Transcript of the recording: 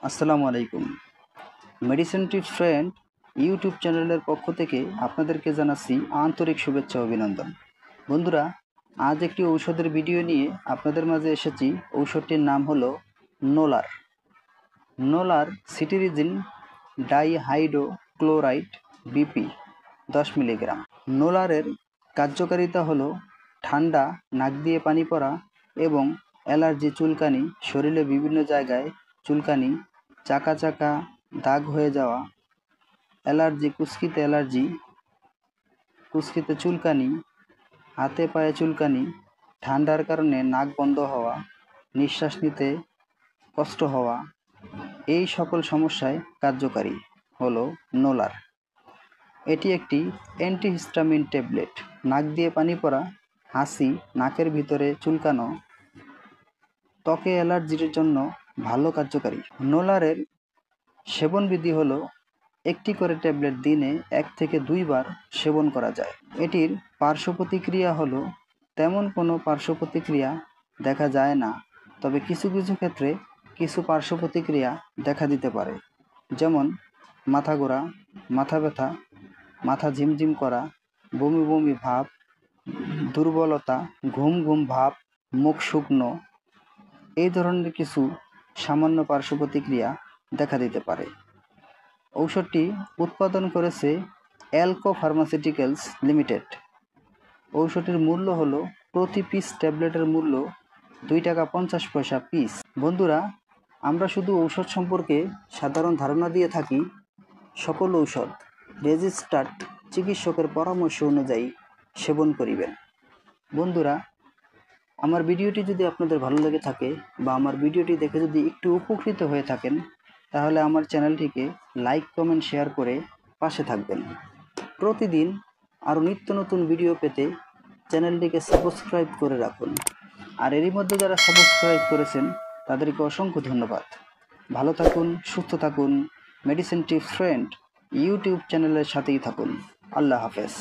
আসসালামু আলাইকুম। Medicine tips friend YouTube চ্যানেলের পক্ষ থেকে আপনাদেরকে জানাচ্ছি আন্তরিক শুভেচ্ছা ও অভিনন্দন। বন্ধুরা, আজ একটি ঔষধের ভিডিও নিয়ে আপনাদের মাঝে এসেছি। ঔষধটির নাম হলো নোলার। নোলার সিটিরিজিন ডাইহাইড্রোক্লোরাইড বিপি 10 মিলিগ্রাম। নোলারের কার্যকারিতা হলো ঠান্ডা, নাক দিয়ে পানি পড়া এবং অ্যালার্জি, চুলকানি, শরীরে বিভিন্ন জায়গায় চুলকানি, চাকা চাকা দাগ হয়ে যাওয়া, অ্যালার্জি, কুচকিতে চুলকানি, হাতে পায়ে চুলকানি, ঠান্ডার কারণে নাক বন্ধ হওয়া, নিঃশ্বাস নিতে কষ্ট হওয়া, এই সকল সমস্যায় কার্যকারী হলো নোলার। এটি একটি অ্যান্টিহিস্টামিন ট্যাবলেট। নাক দিয়ে পানি পড়া, হাঁচি, নাকের ভিতরে চুলকানো, ত্বকে অ্যালার্জির জন্য ভালো কার্যকারী। নোলারের সেবনবিধি হলো একটি করে ট্যাবলেট দিনে 1 থেকে 2 বার সেবন করা যায়। এটির পার্শ্ব প্রতিক্রিয়া হলো তেমন কোনো পার্শ্ব প্রতিক্রিয়া দেখা যায় না, তবে কিছু কিছু ক্ষেত্রে কিছু পার্শ্ব প্রতিক্রিয়া দেখা দিতে পারে, যেমন মাথা ঘোরা, মাথা ব্যথা, মাথা ঝিমঝিম করা, বমি বমি ভাব, দুর্বলতা, ঘুম ঘুম ভাব, মুখ শুকনো, এই ধরনের কিছু সামান্য পার্শ্ব প্রতিক্রিয়া দেখা দিতে পারে। ঔষধটি উৎপাদন করেছে অ্যালকো ফার্মাসিউটিক্যালস লিমিটেড। ঔষধটির মূল্য হলো প্রতি পিস ট্যাবলেটের মূল্য 2 টাকা 50 পয়সা পিস। বন্ধুরা, আমরা শুধু ঔষধ সম্পর্কে সাধারণ ধারণা দিয়ে থাকি। সকল ঔষধ রেজিস্টার্ড চিকিৎসকের পরামর্শ অনুযায়ী সেবন করিবেন। বন্ধুরা, আমার ভিডিওটি যদি আপনাদের ভালো লেগে থাকে বা আমার ভিডিওটি দেখে যদি একটু উপকৃত হয়ে থাকেন, তাহলে আমার চ্যানেলটিকে লাইক, কমেন্ট, শেয়ার করে পাশে থাকবেন। প্রতিদিন আরও নিত্য নতুন ভিডিও পেতে চ্যানেলটিকে সাবস্ক্রাইব করে রাখুন। আর এরই মধ্যে যারা সাবস্ক্রাইব করেছেন তাদেরকে অসংখ্য ধন্যবাদ। ভালো থাকুন, সুস্থ থাকুন। মেডিসিন টিপস ফ্রেন্ড ইউটিউব চ্যানেলের সাথেই থাকুন। আল্লাহ হাফেজ।